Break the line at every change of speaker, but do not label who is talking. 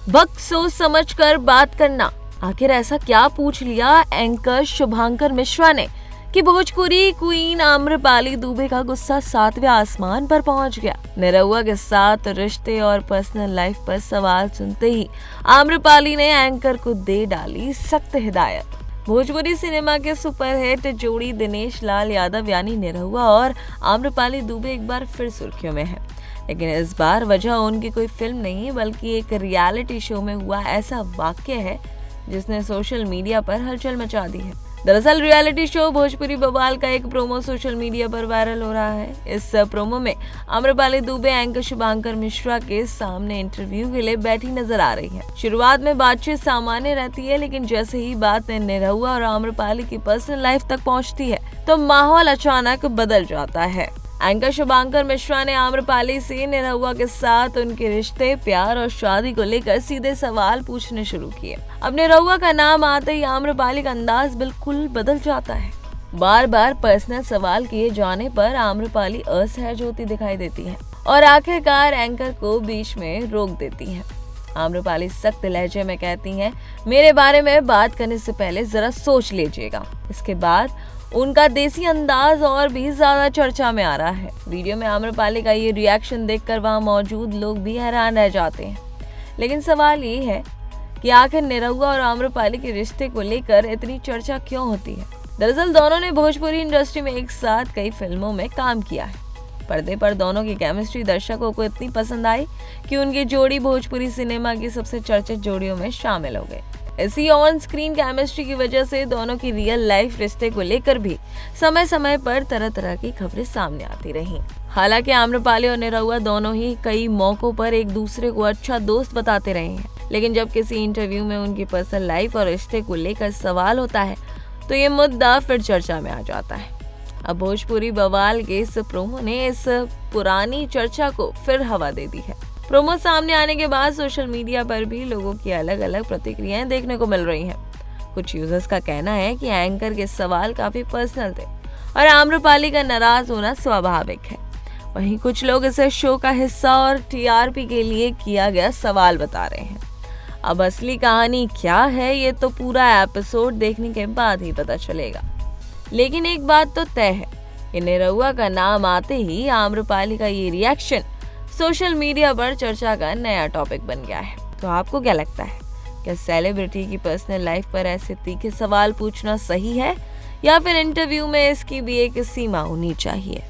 वक्त सोच समझ कर बात करना। आखिर ऐसा क्या पूछ लिया एंकर शुभांकर मिश्रा ने कि भोजपुरी क्वीन आम्रपाली दुबे का गुस्सा 7वें आसमान पर पहुंच गया। निरहुआ के साथ रिश्ते और पर्सनल लाइफ पर सवाल सुनते ही आम्रपाली ने एंकर को दे डाली सख्त हिदायत। भोजपुरी सिनेमा के सुपरहिट जोड़ी दिनेश लाल यादव यानी निरहुआ और आम्रपाली दुबे एक बार फिर सुर्खियों में है, लेकिन इस बार वजह उनकी कोई फिल्म नहीं बल्कि एक रियलिटी शो में हुआ ऐसा वाक्य है जिसने सोशल मीडिया पर हलचल मचा दी है। दरअसल रियलिटी शो भोजपुरी बवाल का एक प्रोमो सोशल मीडिया पर वायरल हो रहा है। इस प्रोमो में आम्रपाली दुबे एंकर शुभांकर मिश्रा के सामने इंटरव्यू के लिए बैठी नजर आ रही है। शुरुआत में बातचीत सामान्य रहती है, लेकिन जैसे ही बात निरहुआ और आम्रपाली की पर्सनल लाइफ तक पहुंचती है तो माहौल अचानक बदल जाता है। एंकर शुभांकर मिश्रा ने आम्रपाली से निरहुआ के साथ उनके रिश्ते, प्यार और शादी को लेकर सीधे सवाल पूछने शुरू किए। अब निरहुआ का नाम आते ही आम्रपाली का अंदाज बिल्कुल बदल जाता है। बार बार पर्सनल सवाल किए जाने पर आम्रपाली असहज होती दिखाई देती है और आखिरकार एंकर को बीच में रोक देती है। आम्रपाली सख्त लहजे में कहती हैं, मेरे बारे में बात करने से पहले जरा सोच लीजिएगा। इसके बाद उनका देसी अंदाज और भी ज्यादा चर्चा में आ रहा है। वीडियो में आम्रपाली का ये रिएक्शन देखकर वहां मौजूद लोग भी हैरान रह जाते हैं। लेकिन सवाल ये है कि आखिर निरहुआ और आम्रपाली के रिश्ते को लेकर इतनी चर्चा क्यों होती है। दरअसल दोनों ने भोजपुरी इंडस्ट्री में एक साथ कई फिल्मों में काम किया है। पर्दे पर दोनों की केमिस्ट्री दर्शकों को इतनी पसंद आई कि उनकी जोड़ी भोजपुरी सिनेमा की सबसे चर्चित जोड़ियों में शामिल हो गई। इसी ऑन स्क्रीन केमिस्ट्री की वजह से दोनों की रियल लाइफ रिश्ते को लेकर भी समय समय पर तरह तरह की खबरें सामने आती रहीं। हालांकि आम्रपाली और निरहुआ दोनों ही कई मौकों पर एक दूसरे को अच्छा दोस्त बताते रहे हैं, लेकिन जब किसी इंटरव्यू में उनकी पर्सनल लाइफ और रिश्ते को लेकर सवाल होता है तो ये मुद्दा फिर चर्चा में आ जाता है। अब भोजपुरी बवाल के इस प्रोमो ने इस पुरानी चर्चा को फिर हवा दे दी है। प्रोमो सामने आने के बाद सोशल मीडिया पर भी लोगों की अलग अलग प्रतिक्रियाएं देखने को मिल रही हैं। कुछ यूजर्स का कहना है कि एंकर के सवाल काफी पर्सनल थे और आम्रपाली का नाराज होना स्वाभाविक है। वहीं कुछ लोग इसे शो का हिस्सा और टीआरपी के लिए किया गया सवाल बता रहे हैं। अब असली कहानी क्या है ये तो पूरा एपिसोड देखने के बाद ही पता चलेगा। लेकिन एक बात तो तय है कि निरहुआ का नाम आते ही आम्रपाली का ये रिएक्शन सोशल मीडिया पर चर्चा का नया टॉपिक बन गया है। तो आपको क्या लगता है, क्या सेलिब्रिटी की पर्सनल लाइफ पर ऐसे तीखे सवाल पूछना सही है या फिर इंटरव्यू में इसकी भी एक सीमा होनी चाहिए?